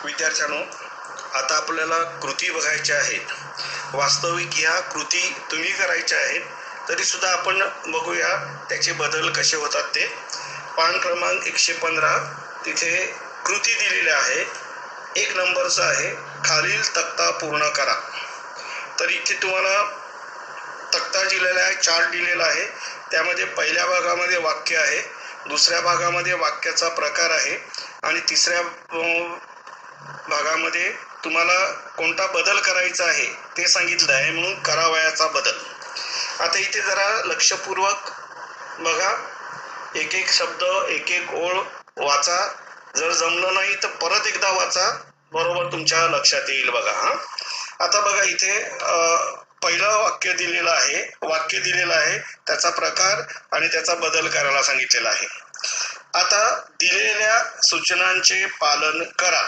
विद्यार्थ्यांनो, आता आपल्याला कृती बघायच्या आहेत. वास्तविक ह्या कृती तुम्ही करायच्या आहेत, तरी सुद्धा आपण बघूया त्याचे बदल कसे होतात ते. पान क्रमांक 115 तिथे कृती दिलेल्या आहे. 1 नंबरचा आहे, खालील तक्ता पूर्ण करा. तर इथे तुम्हाला तक्ता दिलेला आहे, चार्ट दिलेला आहे. त्यामध्ये पहिल्या भागामध्ये वाक्य आहे, दुसऱ्या भागामध्ये वाक्याचा प्रकार आहे आणि तिसऱ्या भागामध्ये तुम्हाला कोणता बदल करायचा आहे ते सांगितलं आहे, म्हणून करावयाचा बदल. आता इथे जरा लक्षपूर्वक बघा, एक एक शब्द एक एक ओळ वाचा. जर जमलं नाही तर परत एकदा वाचा, बरोबर तुमच्या लक्षात येईल. बघा आता बघा इथे पहिलं वाक्य दिलेलं आहे, त्याचा प्रकार आणि त्याचा बदल करायला सांगितलेला आहे. आता दिलेल्या सूचनांचे पालन करा.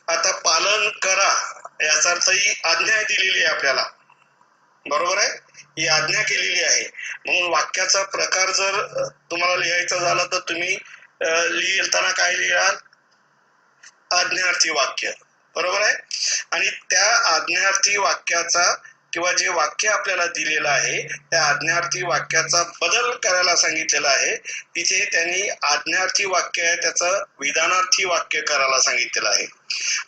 आता पालन करा याचा अर्थ ही आज्ञा दिलेली आहे आपल्याला, बरोबर आहे, ही आज्ञा केलेली आहे. म्हणून वाक्याचा प्रकार जर तुम्हाला लिहायचा झाला तर तुम्ही लिहिताना काय लिहाल? आज्ञार्थी वाक्य, बरोबर आहे. आणि त्या आज्ञार्थी वाक्याचा किंवा जे वाक्य आपल्याला दिलेलं आहे त्या आज्ञार्थी वाक्याचा बदल करायला सांगितलेला आहे. तिथे त्यांनी आज्ञार्थी वाक्य आहे त्याचं विधानार्थी वाक्य करायला सांगितलेलं आहे.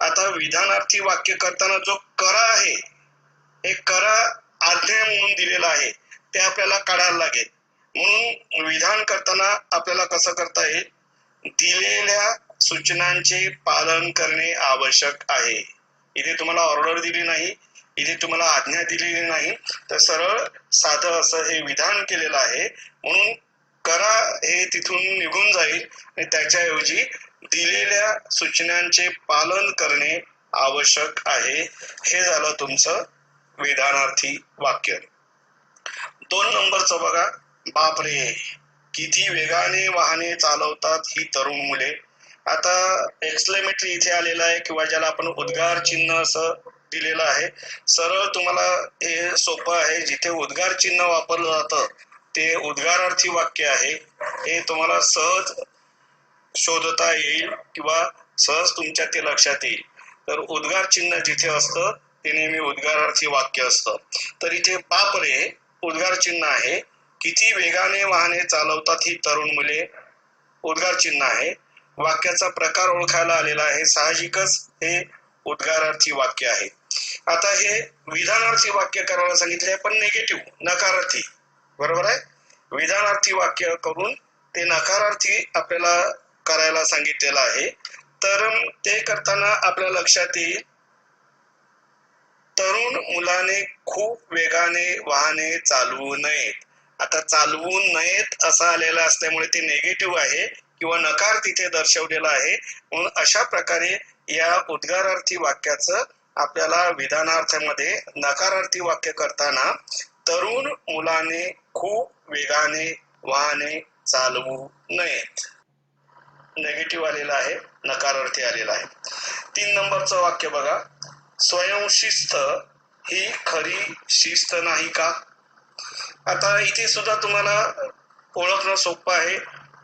आता विधानार्थी वाक्य करताना जो करा आहे, हे करा आज्ञा म्हणून दिलेला आहे, ते आपल्याला काढायला लागेल. म्हणून विधान करताना आपल्याला कसं करता येईल? दिलेल्या सूचनांचे पालन करणे आवश्यक आहे. इथे तुम्हाला ऑर्डर दिली नाही, इथे तुम्हाला आज्ञा दिलेली नाही, तर सरळ साधं असं हे विधान केलेलं आहे. म्हणून करा हे तिथून निघून जाईल आणि त्याच्याऐवजी दिलेल्या सूचनांचे पालन करणे आवश्यक आहे. हे झालं तुमचं विधानार्थी वाक्य. 2 नंबरचं बघा, बापरे किती वेगाने वाहने चालवतात ही तरुण मुले. आता एक्सक्लेमेटरी इथे आलेला आहे किंवा ज्याला आपण उद्गार चिन्ह असं दिलेलं आहे. सरळ तुम्हाला हे सोपं आहे, जिथे उद्गार चिन्ह वापरलं जातं ते उद्गारार्थी वाक्य आहे. हे तुम्हाला सहज शोधता येईल किंवा सहज तुमच्या ते लक्षात येईल. तर उद्गार चिन्ह जिथे असतं ते नेहमी उद्गारार्थी वाक्य असतं. तर इथे बापरे उद्गार चिन्ह आहे, किती वेगाने वाहने चालवतात ही तरुण मुले उद्गार चिन्ह आहे. वाक्याचा प्रकार ओळखायला आलेला आहे, साहजिकच हे उद्गारार्थी वाक्य आहे. आता हे विधानार्थी वाक्य करायला सांगितले पण निगेटिव्ह, नकारार्थी, बरोबर आहे. विधानार्थी वाक्य करून ते नकारार्थी आपल्याला करायला सांगितलेलं आहे. तर ते करताना आपल्या लक्षात येईल, तरुण मुलाने खूप वेगाने वाहने चालवू नयेत. आता चालवू नयेत असं आलेलं असल्यामुळे ते निगेटिव्ह आहे किंवा नकार तिथे दर्शवलेला आहे. म्हणून अशा प्रकारे या उद्गारार्थी वाक्याचं आपल्याला विधानार्थामध्ये नकारार्थी वाक्य करताना तरुण मुलाने खूप वेगाने वाहने चालवू नयेत, निगेटिव्ह आलेला आहे, नकारार्थी आलेला आहे. 3 नंबरचं वाक्य बघा, स्वयंशिस्त ही खरी शिस्त नाही का? आता इथे सुद्धा तुम्हाला ओळखणं सोपं आहे.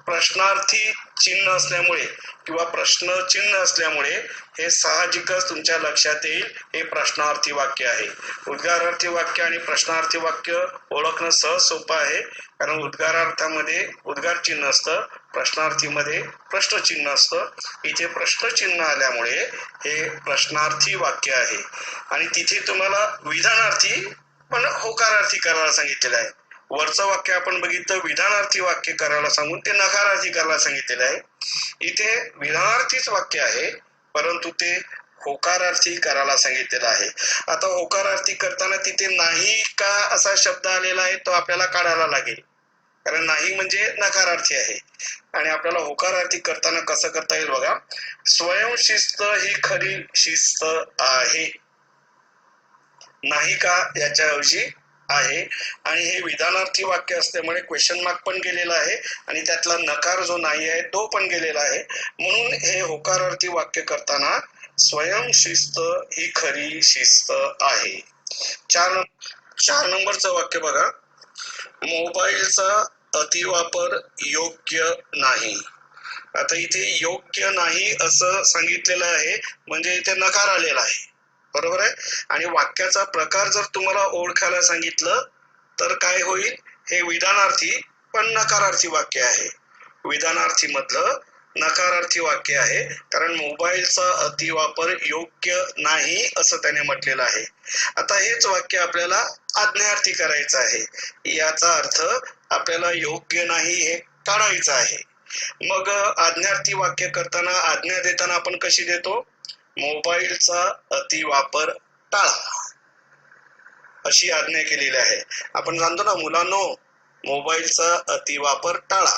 प्रश्नार्थी चिन्ह असल्यामुळे किंवा प्रश्न चिन्ह असल्यामुळे हे साहजिकच तुमच्या लक्षात येईल, हे प्रश्नार्थी वाक्य आहे. उद्गारार्थी वाक्य आणि प्रश्नार्थी वाक्य ओळखणं सहज सोपं आहे, कारण उद्गारार्थामध्ये उद्गार चिन्ह असतं, प्रश्नार्थीमध्ये प्रश्नचिन्ह असतं. इथे प्रश्नचिन्ह आल्यामुळे हे प्रश्नार्थी वाक्य आहे. आणि तिथे तुम्हाला विधानार्थी पण होकारार्थी करायला सांगितलेलं आहे. वरचं वाक्य आपण बघितलं विधानार्थी वाक्य करायला सांगून ते नकारार्थी करायला सांगितलेलं आहे. इथे विधानार्थीच वाक्य आहे परंतु ते होकारार्थी करायला सांगितलेलं आहे. आता होकारार्थी करताना तिथे नाही का असा शब्द आलेला आहे, तो आपल्याला काढायला लागेल, कारण नाही म्हणजे नकारार्थी आहे. आणि आपल्याला होकारार्थी करताना कसं करता येईल बघा, स्वयंशिस्त ही खरी शिस्त आहे, नाही का याच्याऐवजी आहे. आणि हे विधानार्थी वाक्य असल्यामुळे क्वेश्चन मार्क पण गेलेला आहे आणि त्यातला नकार जो नाही आहे तो पण गेलेला आहे. म्हणून हे होकारार्थी वाक्य करताना स्वयंशिस्त ही खरी शिस्त आहे. 4 नंबरचं वाक्य बघा, मोबाईलचा अतिवापर योग्य नाही. आता इथे योग्य नाही असं सांगितलेलं आहे, म्हणजे इथे नकार आलेला आहे, बरोबर आहे. आणि वाक्याचा प्रकार जर तुम्हाला ओळखायला सांगितलं तर काय होईल, हे विधानार्थी पण नकारार्थी वाक्य आहे. विधानार्थी मधलं नकारार्थी वाक्य आहे, कारण मोबाईलचा अतिवापर योग्य नाही असं त्याने म्हटलेलं आहे. आता हेच वाक्य आपल्याला आज्ञार्थी करायचं आहे. याचा अर्थ आपल्याला योग्य नाही हे काढायचं आहे. मग आज्ञार्थी वाक्य करताना, आज्ञा देताना आपण कशी देतो, मोबाईलचा अतिवापर टाळा अशी आज्ञा केलेली आहे. आपण सांगतो ना, मुलांनो मोबाईलचा अतिवापर टाळा,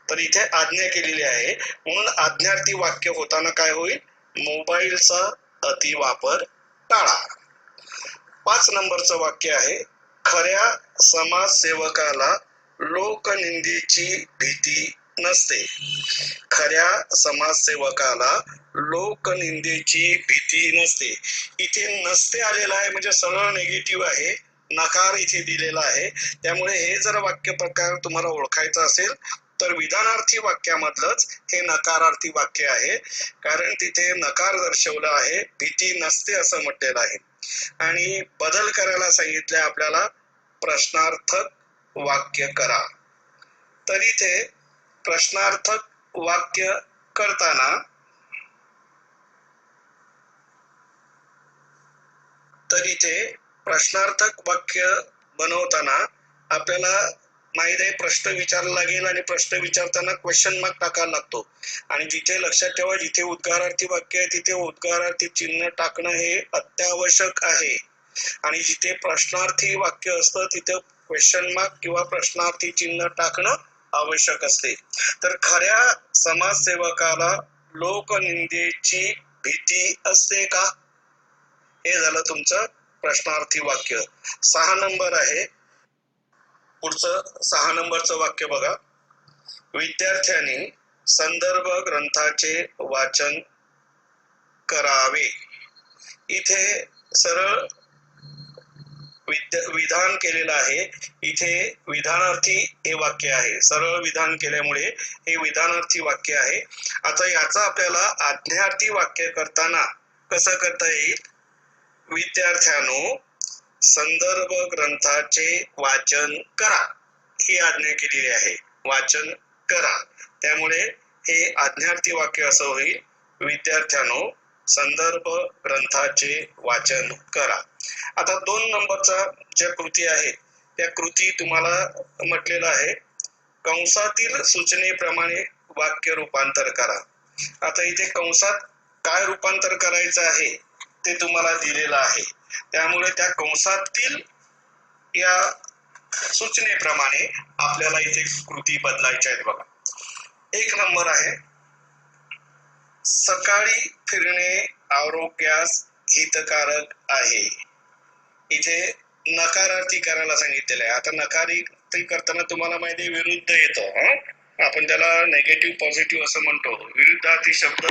तर इथे आज्ञा केलेली आहे. म्हणून आज्ञार्थी वाक्य होताना काय होईल, मोबाईलचा अतिवापर टाळा. 5 नंबरचं वाक्य आहे, खऱ्या समाजसेवकाला लोकनिंदेची भीती नसते. खऱ्या समाजसेवकाला लोकनिंदेची भीती नसते. इथे नसते आलेला आहे, म्हणजे सरळ निगेटिव्ह आहे, नकार इथे दिलेला आहे. त्यामुळे हे जर वाक्य प्रकार तुम्हाला ओळखायचं असेल तर विधानार्थी वाक्यामधलंच हे नकारार्थी वाक्य आहे, कारण तिथे नकार दर्शवला आहे, भीती नसते असं म्हटलेलं आहे. आणि बदल करायला सांगितले आपल्याला, प्रश्नार्थक वाक्य करा. तर इथे प्रश्नार्थक वाक्य करताना प्रश्नार्थक वाक्य बनवताना आपल्याला माहित आहे, प्रश्न विचारला लागेल आणि प्रश्न विचारताना क्वेश्चन मार्क टाकायला लागतो. आणि जिथे लक्षात ठेवा, जिथे उद्गारार्थी वाक्य आहे तिथे उद्गारार्थी चिन्ह टाकणं हे अत्यावश्यक आहे. आणि जिथे प्रश्नार्थी वाक्य असतं तिथे क्वेश्चन मार्क किंवा प्रश्नार्थी चिन्ह टाकणं आवश्यक असते. तर खऱ्या समाजसेवकाला लोकनिंदेची भीती असते का, हे झालं तुमचं प्रश्नार्थी वाक्य. 6 नंबर आहे, पुढचं 6 नंबरचं वाक्य बघा, विद्यार्थ्यांनी संदर्भ ग्रंथाचे वाचन करावे. इथे सरळ विधान केलेलं आहे, इथे विधानार्थी हे वाक्य आहे, सरळ विधान केल्यामुळे हे विधानार्थी वाक्य आहे. आता याचा आपल्याला आज्ञार्थी वाक्य करताना कसं करता येईल, विद्यार्थ्यांनो संदर्भ ग्रंथाचे वाचन करा ही आज्ञा केलेली आहे, वाचन करा. त्यामुळे हे आज्ञार्थी वाक्य असं होईल, विद्यार्थ्यांनो संदर्भ ग्रंथाचे वाचन करा. आता 2 नंबरचा ज्या कृती आहे त्या कृती तुम्हाला म्हटलेलं आहे, कंसातील सूचनेप्रमाणे वाक्य रूपांतर करा. आता इथे कंसात काय रूपांतर करायचं आहे ते तुम्हाला दिलेलं आहे, त्यामुळे त्या कंसातील या सूचनेप्रमाणे आपल्याला इथे कृती बदलायच्या आहेत. बघा, 1 नंबर आहे, सकाळी फिरणे आरोग्यास हितकारक आहे. इथे नकारार्थी करायला सांगितलेलं आहे. आता नकारार्थी करताना तुम्हाला माहिती आहे विरुद्ध येतो, आपण त्याला नेगेटिव्ह पॉझिटिव्ह असं म्हणतो, विरुद्धार्थी शब्द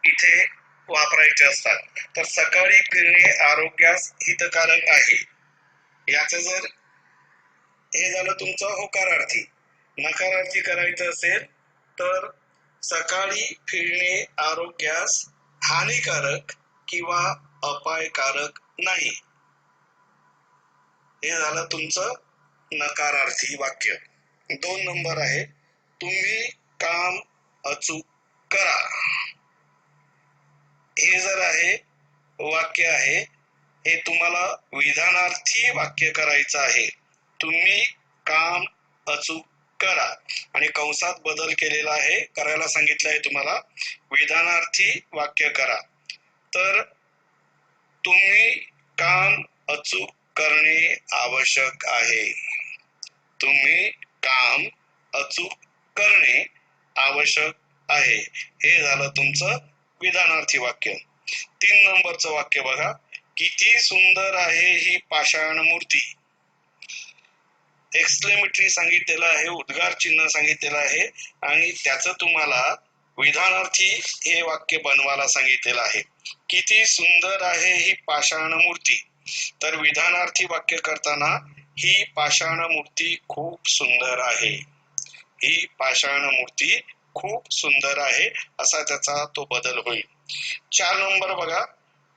इथे वापरायचे असतात. तर सकाळी फिरणे आरोग्यास हितकारक आहे, याचं जर हे झालं तुमचं होकारार्थी. नकारार्थी करायचं असेल तर सकाळी फिरणे आरोग्यास हानिकारक किंवा अपायकारक नाही, हे झालं तुमचं नकारार्थी वाक्य. 2 नंबर आहे, तुम्ही काम अचूक करा. हे जर आहे वाक्य आहे, हे तुम्हाला विधानार्थी वाक्य करायचं आहे, तुम्ही काम अचूक करा. आणि कंसात बदल केलेला आहे, करायला सांगितलं आहे तुम्हाला, विधानार्थी वाक्य करा. तर तुम्ही काम अचूक करणे आवश्यक आहे, तुम्ही काम अचूक करणे आवश्यक आहे, हे झालं तुमचं विधानार्थी वाक्य. 3 नंबरचं वाक्य बघा, किती सुंदर आहे ही पाषाण मूर्ती. एक्सक्लेमेटरी सांगितलेलं आहे, उद्गार चिन्ह सांगितलेलं आहे, आणि त्याचं तुम्हाला विधानार्थी हे वाक्य बनवायला सांगितलेलं आहे. किती सुंदर आहे ही पाषाण मूर्ती. तर विधानार्थी वाक्य करताना ही पाषाण मूर्ती खूप सुंदर आहे, ही पाषाण मूर्ती खूप सुंदर आहे असा त्याचा तो बदल होईल. 4 नंबर बघा,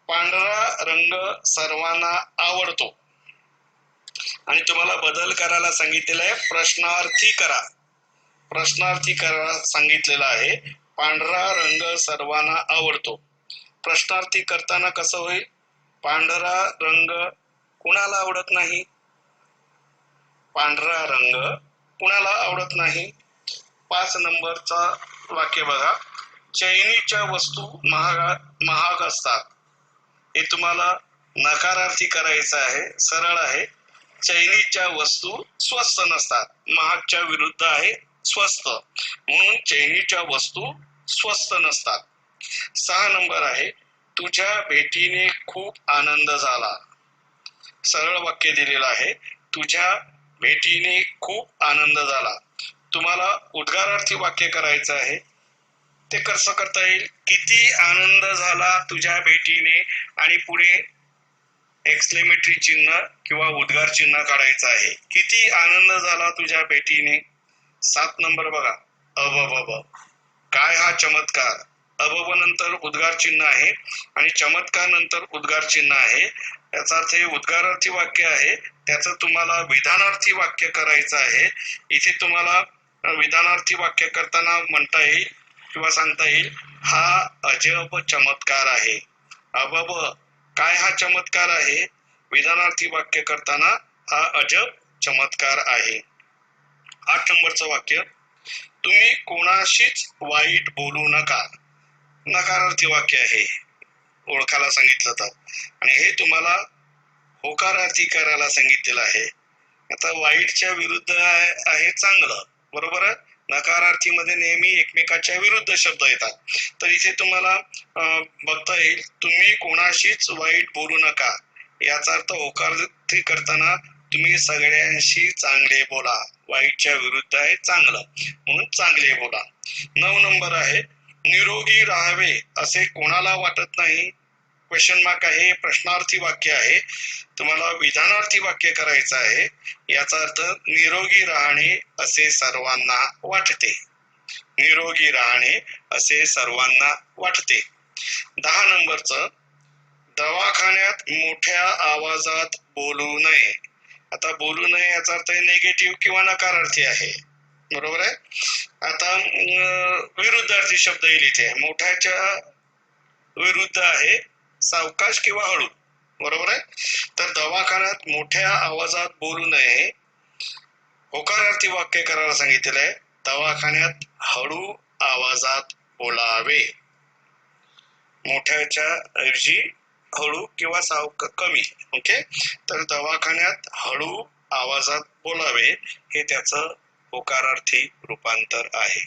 पांढरा रंग सर्वांना आवडतो आणि तुम्हाला बदल करायला सांगितलेला आहे, प्रश्नार्थी करा. प्रश्नार्थी करा सांगितलेला आहे. पांढरा रंग सर्वांना आवडतो. प्रश्नार्थी करताना कसं होईल? पांढरा रंग कुणाला आवडत नाही? पांढरा रंग कुणाला आवडत नाही? 5 नंबरचा वाक्य बघा, चैनीच्या वस्तू महाग असतात. हे तुम्हाला नकारार्थी करायचं आहे, सरळ आहे. चैनीच्या वस्तू स्वस्त नसतात. महागच्या विरुद्ध आहे स्वस्त, म्हणून चैनीच्या वस्तू स्वस्त नसतात. 6 नंबर आहे, तुझ्या भेटीने खूप आनंद झाला. सरळ वाक्य दिलेलं आहे, तुझ्या भेटीने खूप आनंद झाला. तुम्हाला उद्गारार्थी वाक्य करायचं आहे. ते कसं करता येईल? किती आनंद झाला तुझ्या भेटीने आणि पुढे एक्सक्लेमेटरी चिन्ह किंवा उद्गार चिन्ह काढायचं आहे. किती आनंद झाला तुझ्या भेटीने. 7 नंबर बघा, अबब, काय हा चमत्कार. अबब नंतर उद्गार चिन्ह आहे आणि चमत्कार नंतर उद्गार चिन्ह आहे. याचा अर्थ हे उद्गारार्थी वाक्य आहे. त्याचं तुम्हाला विधानार्थी वाक्य करायचं आहे. इथे तुम्हाला विधानार्थी वाक्य करताना म्हणता येईल किंवा सांगता येईल, हा अजब चमत्कार आहे. अबब, काय हा चमत्कार आहे. विधानार्थी वाक्य करताना हा अजब चमत्कार आहे. 8 नंबरचं वाक्य, तुम्ही कोणाशीच वाईट बोलू नका. नकारार्थी वाक्य आहे, ओळखायला सांगितलं तर, आणि हे तुम्हाला होकारार्थी करायला सांगितलेलं आहे. आता वाईटच्या विरुद्ध आहे चांगलं, बरोबर आहे. नकारार्थी मध्ये नेहमी एकमेकाच्या विरुद्ध शब्द येतात. तर इथे तुम्हाला बघता येईल, तुम्ही कोणाशीच वाईट बोलू नका. याचा अर्थ होकारार्थी करताना तुम्ही सगळ्यांशी चांगले बोला. वाईटच्या विरुद्ध आहे चांगलं, म्हणून चांगले बोला. 9 नंबर आहे, निरोगी राहावे असे कोणाला वाटत नाही. क्वेश्चन मार्क आहे, प्रश्नार्थी वाक्य आहे. तुम्हाला विधानार्थी वाक्य करायचं आहे. याचा अर्थ निरोगी राहणे असे सर्वांना वाटते. निरोगी राहणे असे सर्वांना वाटते. 10 नंबरचं, दवाखान्यात मोठ्या आवाजात बोलू नये. आता बोलू नये याचा अर्थ निगेटिव्ह किंवा नकारार्थी आहे, बरोबर आहे. आता विरुद्धार्थी शब्द येईल इथे. मोठ्याच्या विरुद्ध आहे सावकाश किंवा हळू, बरोबर आहे. तर दवाखान्यात मोठ्या आवाजात बोलू नये. होकारार्थी वाक्य करायला सांगितलेलं आहे, दवाखान्यात हळू आवाजात बोलावे. मोठ्याच्या ऐवजी हळू किंवा कमी. ओके, तर दवाखान्यात हळू आवाजात बोलावे हे त्याचं होकारार्थी रूपांतर आहे.